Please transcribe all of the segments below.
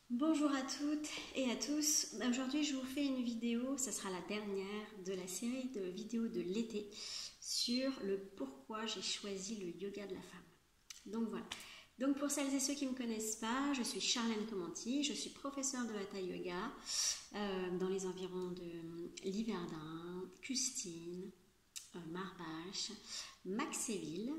Bonjour à toutes et à tous. Aujourd'hui, je vous fais une vidéo, ça sera la dernière de la série de vidéos de l'été sur le pourquoi j'ai choisi le yoga de la femme. Donc voilà. Donc pour celles et ceux qui ne me connaissent pas, je suis Charlène Commenti, je suis professeure de Hatha Yoga dans les environs de Liverdun, Custine, Marbache, Maxéville.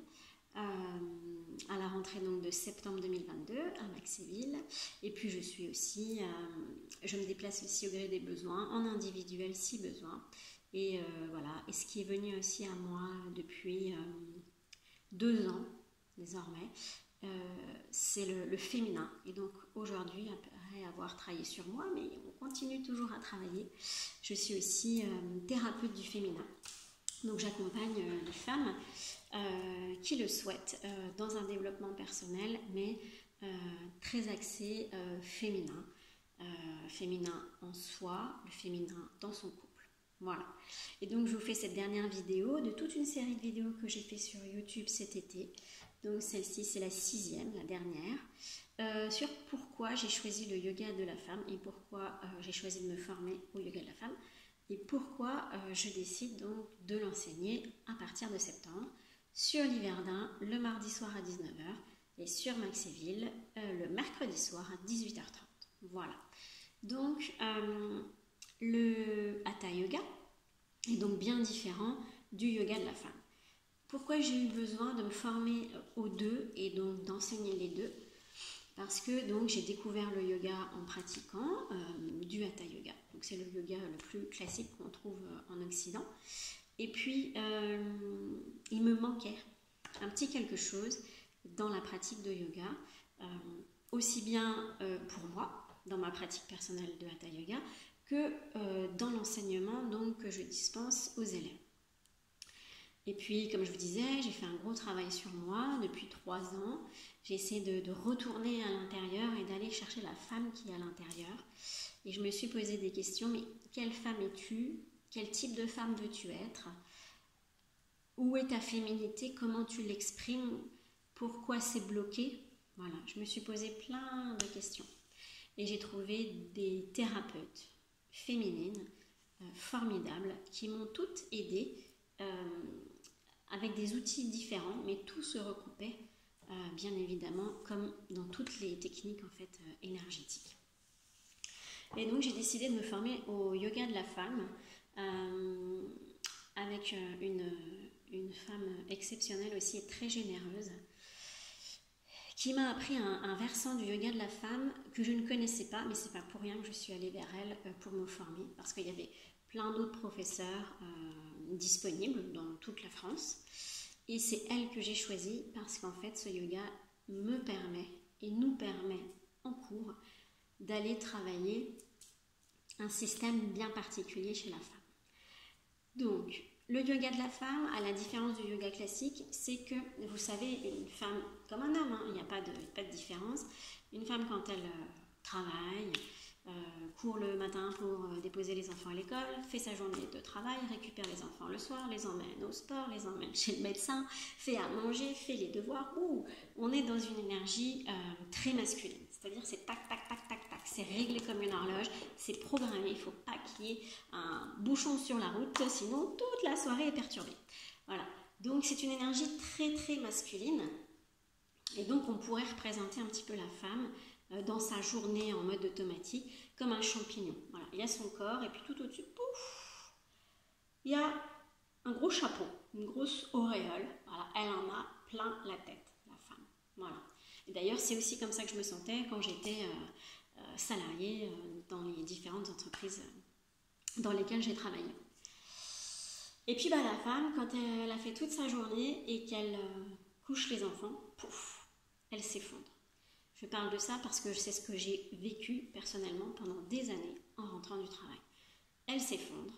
À la rentrée donc de septembre 2022 à Maxéville, et puis je me déplace aussi au gré des besoins, en individuel si besoin, et voilà, et ce qui est venu aussi à moi depuis 2 ans désormais, c'est le féminin, et donc aujourd'hui, après avoir travaillé sur moi, mais on continue toujours à travailler, je suis aussi thérapeute du féminin. Donc j'accompagne les femmes qui le souhaitent dans un développement personnel, mais très axé féminin. Féminin en soi, le féminin dans son couple. Voilà. Et donc je vous fais cette dernière vidéo de toute une série de vidéos que j'ai fait sur YouTube cet été. Donc celle-ci c'est la 6e, la dernière, sur pourquoi j'ai choisi le yoga de la femme et pourquoi j'ai choisi de me former au yoga de la femme. Et pourquoi je décide donc de l'enseigner à partir de septembre sur Liverdun le mardi soir à 19h et sur Maxéville le mercredi soir à 18h30. Voilà. Donc le Hatha Yoga est donc bien différent du yoga de la femme. Pourquoi j'ai eu besoin de me former aux deux et donc d'enseigner les deux? Parce que donc j'ai découvert le yoga en pratiquant du Hatha Yoga. Donc c'est le yoga le plus classique qu'on trouve en Occident. Et puis il me manquait un petit quelque chose dans la pratique de yoga, aussi bien pour moi, dans ma pratique personnelle de Hatha Yoga, que dans l'enseignement donc que je dispense aux élèves. Et puis, comme je vous disais, j'ai fait un gros travail sur moi depuis 3 ans. J'ai essayé de retourner à l'intérieur et d'aller chercher la femme qui est à l'intérieur. Et je me suis posé des questions, mais quelle femme es-tu? Quel type de femme veux-tu être? Où est ta féminité? Comment tu l'exprimes? Pourquoi c'est bloqué? Voilà, je me suis posé plein de questions. Et j'ai trouvé des thérapeutes féminines formidables qui m'ont toutes aidée avec des outils différents, mais tout se recoupait, bien évidemment, comme dans toutes les techniques en fait énergétiques. Et donc j'ai décidé de me former au yoga de la femme avec une femme exceptionnelle aussi et très généreuse qui m'a appris un versant du yoga de la femme que je ne connaissais pas, mais c'est pas pour rien que je suis allée vers elle pour me former, parce qu'il y avait plein d'autres professeurs disponibles dans toute la France. Et c'est elle que j'ai choisie parce qu'en fait, ce yoga me permet et nous permet en cours d'aller travailler un système bien particulier chez la femme. Donc, le yoga de la femme, à la différence du yoga classique, c'est que, vous savez, une femme comme un homme, hein, il n'y a pas de différence. Une femme, quand elle travaille, court le matin pour déposer les enfants à l'école, fait sa journée de travail, récupère les enfants le soir, les emmène au sport, les emmène chez le médecin, fait à manger, fait les devoirs. On est dans une énergie très masculine. C'est-à-dire c'est tac, tac, tac, tac, tac. C'est réglé comme une horloge, c'est programmé. Il ne faut pas qu'il y ait un bouchon sur la route, sinon toute la soirée est perturbée. Voilà. Donc c'est une énergie très, très masculine. Et donc on pourrait représenter un petit peu la femme dans sa journée en mode automatique comme un champignon. Voilà, il y a son corps et puis tout au-dessus, pouf, il y a un gros chapeau, une grosse auréole. Voilà, elle en a plein la tête, la femme. Voilà. Et d'ailleurs, c'est aussi comme ça que je me sentais quand j'étais salariée dans les différentes entreprises dans lesquelles j'ai travaillé. Et puis la femme, quand elle a fait toute sa journée et qu'elle couche les enfants, pouf, elle s'effondre. Je parle de ça parce que c'est ce que j'ai vécu personnellement pendant des années en rentrant du travail. Elle s'effondre,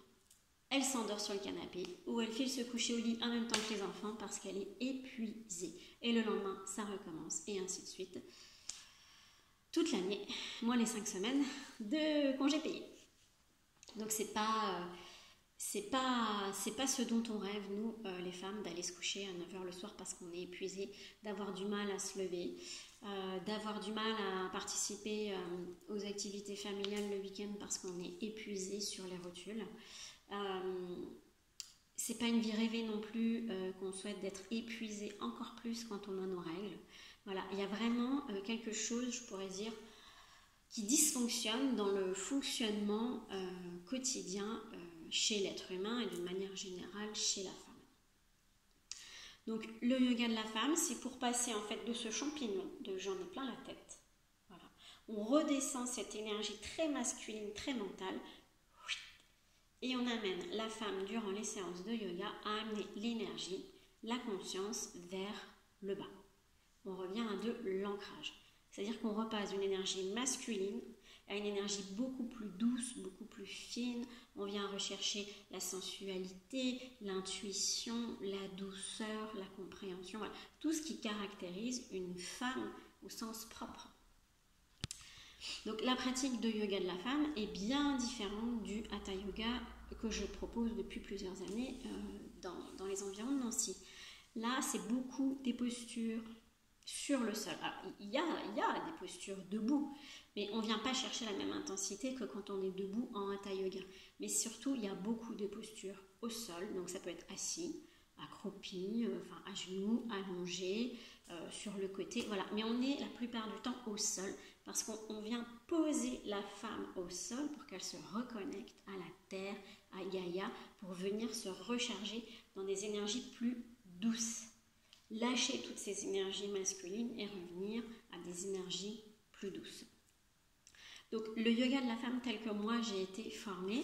elle s'endort sur le canapé ou elle file se coucher au lit en même temps que les enfants parce qu'elle est épuisée. Et le lendemain, ça recommence et ainsi de suite. Toute l'année, moins les 5 semaines de congés payés. Donc c'est pas c'est pas ce dont on rêve, nous, les femmes, d'aller se coucher à 9 heures le soir parce qu'on est épuisé, d'avoir du mal à se lever, d'avoir du mal à participer aux activités familiales le week-end parce qu'on est épuisé sur les rotules. C'est pas une vie rêvée non plus qu'on souhaite d'être épuisé encore plus quand on a nos règles. Voilà, il y a vraiment quelque chose, je pourrais dire, qui dysfonctionne dans le fonctionnement quotidien chez l'être humain et d'une manière générale chez la femme. Donc le yoga de la femme, c'est pour passer en fait de ce champignon de j'en ai plein la tête. Voilà. On redescend cette énergie très masculine, très mentale, et on amène la femme durant les séances de yoga à amener l'énergie, la conscience vers le bas. On revient à de l'ancrage. C'est-à-dire qu'on repasse d'une énergie masculine à une énergie beaucoup plus douce, beaucoup plus fine. On vient rechercher la sensualité, l'intuition, la douceur, la compréhension. Voilà. Tout ce qui caractérise une femme au sens propre. Donc la pratique de yoga de la femme est bien différente du Hatha Yoga que je propose depuis plusieurs années dans les environs de Nancy. Là, c'est beaucoup des postures sur le sol. Alors, il y a des postures debout, mais on ne vient pas chercher la même intensité que quand on est debout en Hatha Yoga. Mais surtout, il y a beaucoup de postures au sol, donc ça peut être assis, accroupi, à genoux, allongé, sur le côté, voilà. Mais on est la plupart du temps au sol, parce qu'on vient poser la femme au sol pour qu'elle se reconnecte à la terre, à Gaïa, pour venir se recharger dans des énergies plus douces. Lâcher toutes ces énergies masculines et revenir à des énergies plus douces. Donc le yoga de la femme tel que moi j'ai été formée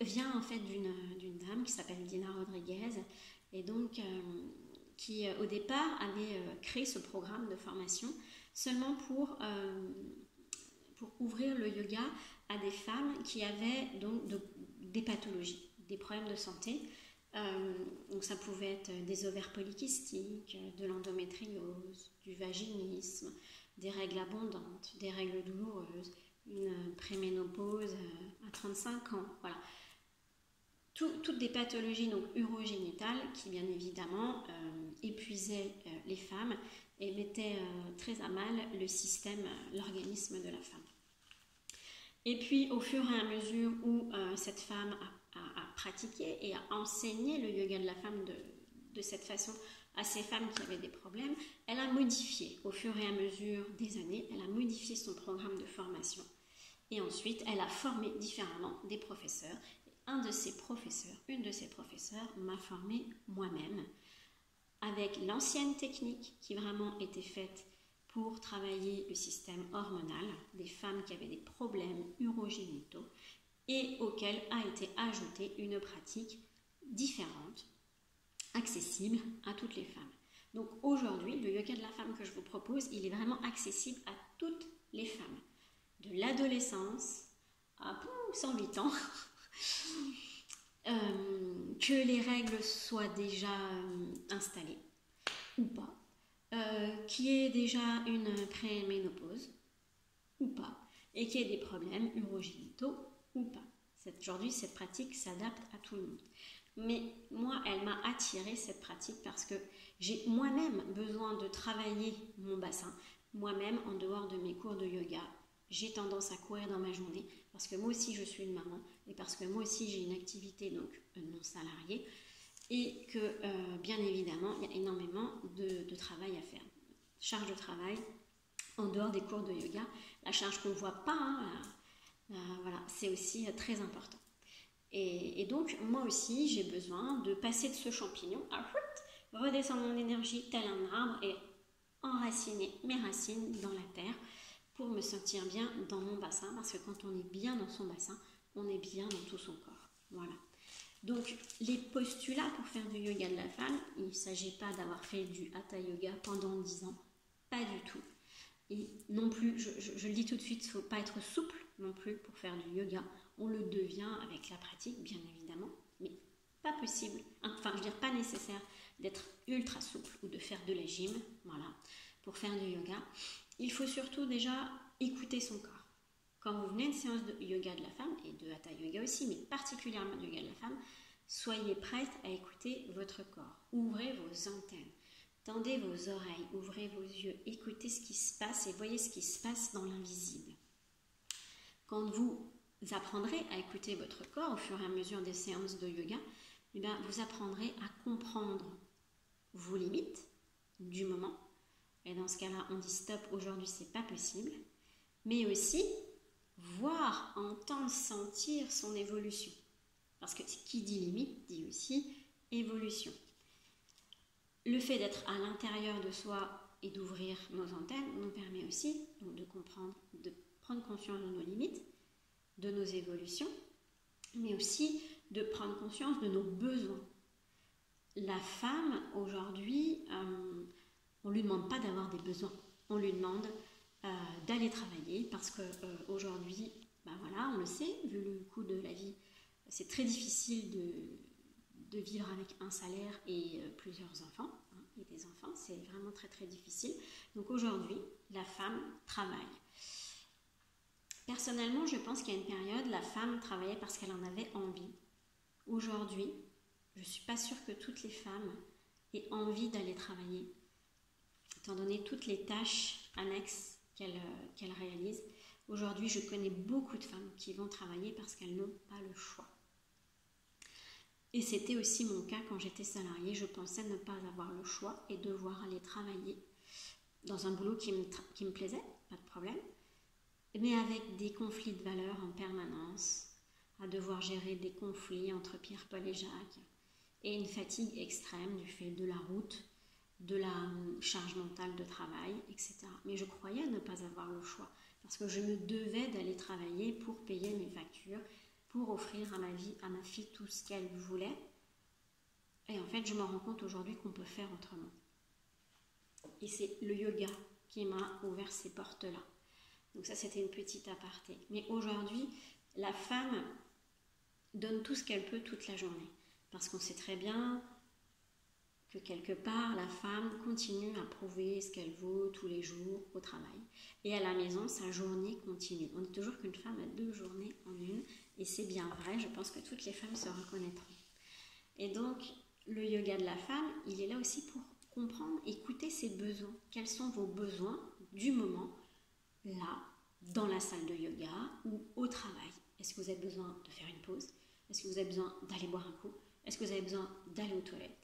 vient en fait d'une dame qui s'appelle Dina Rodriguez et donc qui au départ avait créé ce programme de formation seulement pour ouvrir le yoga à des femmes qui avaient donc des pathologies, des problèmes de santé. Donc ça pouvait être des ovaires polykystiques, de l'endométriose, du vaginisme, des règles abondantes, des règles douloureuses, une préménopause à 35 ans, voilà. Toutes des pathologies donc urogénitales qui bien évidemment épuisaient les femmes et mettaient très à mal le système, l'organisme de la femme. Et puis au fur et à mesure où cette femme a pratiqué et a enseigné le yoga de la femme de cette façon à ces femmes qui avaient des problèmes, elle a modifié au fur et à mesure des années, elle a modifié son programme de formation. Et ensuite, elle a formé différemment des professeurs. Une de ces professeurs m'a formée moi-même avec l'ancienne technique qui vraiment était faite pour travailler le système hormonal des femmes qui avaient des problèmes urogénitaux et auquel a été ajoutée une pratique différente, accessible à toutes les femmes. Donc aujourd'hui, le yoga de la femme que je vous propose, il est vraiment accessible à toutes les femmes, de l'adolescence à 108 ans, que les règles soient déjà installées ou pas, qu'il y ait déjà une préménopause ou pas, et qu'il y ait des problèmes urogénitaux ou pas. Aujourd'hui, cette pratique s'adapte à tout le monde. Mais moi, elle m'a attirée cette pratique parce que j'ai moi-même besoin de travailler mon bassin. Moi-même, en dehors de mes cours de yoga, j'ai tendance à courir dans ma journée parce que moi aussi, je suis une maman et parce que moi aussi, j'ai une activité donc non salariée et que, bien évidemment, il y a énormément de travail à faire. Charge de travail en dehors des cours de yoga, la charge qu'on ne voit pas, voilà, c'est aussi très important. Et donc, moi aussi, j'ai besoin de passer de ce champignon à redescendre mon énergie tel un arbre et enraciner mes racines dans la terre pour me sentir bien dans mon bassin, parce que quand on est bien dans son bassin, on est bien dans tout son corps. Voilà. Donc, les postulats pour faire du yoga de la femme, il ne s'agit pas d'avoir fait du Hatha Yoga pendant 10 ans, pas du tout. Et non plus, je le dis tout de suite, il ne faut pas être souple non plus pour faire du yoga. On le devient avec la pratique, bien évidemment, mais pas possible, enfin, je veux dire, pas nécessaire d'être ultra souple ou de faire de la gym, voilà, pour faire du yoga. Il faut surtout déjà écouter son corps. quand vous venez à une séance de yoga de la femme, et de hatha yoga aussi, mais particulièrement de yoga de la femme, soyez prête à écouter votre corps. Ouvrez vos antennes, tendez vos oreilles, ouvrez vos yeux, écoutez ce qui se passe et voyez ce qui se passe dans l'invisible. Quand vous apprendrez à écouter votre corps au fur et à mesure des séances de yoga, eh bien, vous apprendrez à comprendre vos limites du moment. Et dans ce cas-là, on dit stop, aujourd'hui c'est pas possible. Mais aussi voir, entendre, sentir son évolution. Parce que qui dit limite dit aussi évolution. Le fait d'être à l'intérieur de soi et d'ouvrir nos antennes nous permet aussi donc, de comprendre, de prendre conscience de nos limites, de nos évolutions, mais aussi de prendre conscience de nos besoins. La femme, aujourd'hui, on ne lui demande pas d'avoir des besoins. On lui demande d'aller travailler parce qu'aujourd'hui, voilà, on le sait, vu le coût de la vie, c'est très difficile de vivre avec un salaire et plusieurs enfants, et des enfants, c'est vraiment très très difficile. Donc aujourd'hui, la femme travaille. Personnellement, je pense qu'à une période, la femme travaillait parce qu'elle en avait envie. Aujourd'hui, je ne suis pas sûre que toutes les femmes aient envie d'aller travailler, étant donné toutes les tâches annexes qu'elles réalisent. Aujourd'hui, je connais beaucoup de femmes qui vont travailler parce qu'elles n'ont pas le choix. Et c'était aussi mon cas quand j'étais salariée. Je pensais ne pas avoir le choix et devoir aller travailler dans un boulot qui me plaisait, pas de problème, mais avec des conflits de valeurs en permanence, à devoir gérer des conflits entre Pierre, Paul et Jacques, et une fatigue extrême du fait de la route, de la charge mentale de travail, etc. Mais je croyais ne pas avoir le choix, parce que je me devais d'aller travailler pour payer mes factures, pour offrir à ma fille tout ce qu'elle voulait. Et en fait, je me rends compte aujourd'hui qu'on peut faire autrement. Et c'est le yoga qui m'a ouvert ces portes-là. Donc ça, c'était une petite aparté. Mais aujourd'hui, la femme donne tout ce qu'elle peut toute la journée. Parce qu'on sait très bien que quelque part, la femme continue à prouver ce qu'elle vaut tous les jours au travail. Et à la maison, sa journée continue. On dit toujours qu'une femme a 2 journées en une. Et c'est bien vrai, je pense que toutes les femmes se reconnaîtront. Et donc, le yoga de la femme, il est là aussi pour comprendre, écouter ses besoins. Quels sont vos besoins du moment, là, dans la salle de yoga ou au travail? Est-ce que vous avez besoin de faire une pause? Est-ce que vous avez besoin d'aller boire un coup? Est-ce que vous avez besoin d'aller aux toilettes?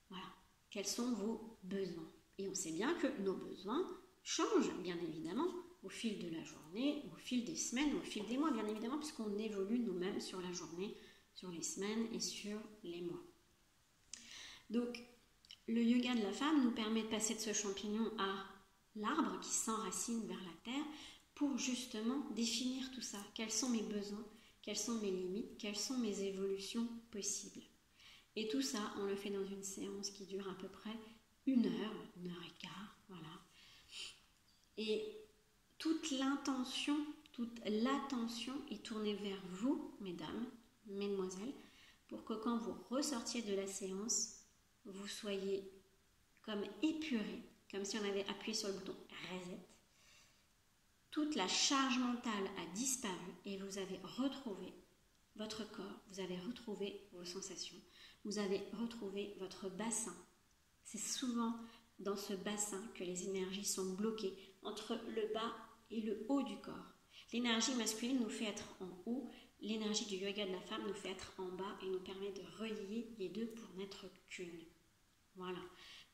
Voilà. Quels sont vos besoins? Et on sait bien que nos besoins changent, bien évidemment, au fil de la journée, au fil des semaines, au fil des mois, bien évidemment, puisqu'on évolue nous-mêmes sur la journée, sur les semaines et sur les mois. Donc, le yoga de la femme nous permet de passer de ce champignon à l'arbre qui s'enracine vers la terre pour justement définir tout ça. Quels sont mes besoins? Quelles sont mes limites? Quelles sont mes évolutions possibles? Et tout ça, on le fait dans une séance qui dure à peu près 1 heure, 1 heure et quart, voilà. Et toute l'attention est tournée vers vous, mesdames, mesdemoiselles, pour que quand vous ressortiez de la séance, vous soyez comme épurés, comme si on avait appuyé sur le bouton reset. Toute la charge mentale a disparu et vous avez retrouvé votre corps, vous avez retrouvé vos sensations, vous avez retrouvé votre bassin. C'est souvent dans ce bassin que les énergies sont bloquées entre le bas et le haut du corps. L'énergie masculine nous fait être en haut, l'énergie du yoga de la femme nous fait être en bas et nous permet de relier les deux pour n'être qu'une. Voilà.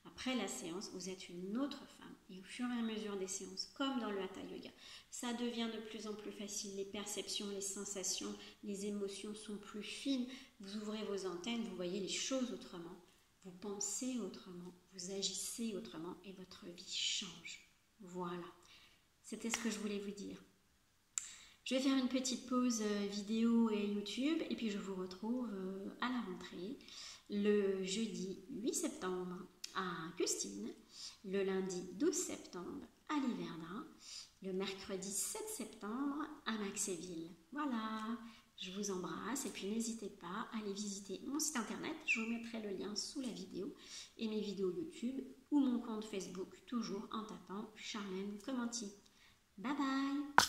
Après la séance, vous êtes une autre femme et au fur et à mesure des séances, comme dans le hatha yoga, ça devient de plus en plus facile. Les perceptions, les sensations, les émotions sont plus fines. Vous ouvrez vos antennes, vous voyez les choses autrement, vous pensez autrement, vous agissez autrement et votre vie change. Voilà. C'était ce que je voulais vous dire. Je vais faire une petite pause vidéo et YouTube et puis je vous retrouve à la rentrée le jeudi 8 septembre à Custine, le lundi 12 septembre à Liverna, le mercredi 7 septembre à Maxéville. Voilà, je vous embrasse et puis n'hésitez pas à aller visiter mon site internet, je vous mettrai le lien sous la vidéo et mes vidéos YouTube ou mon compte Facebook, toujours en tapant Charlène Commenti. Bye bye!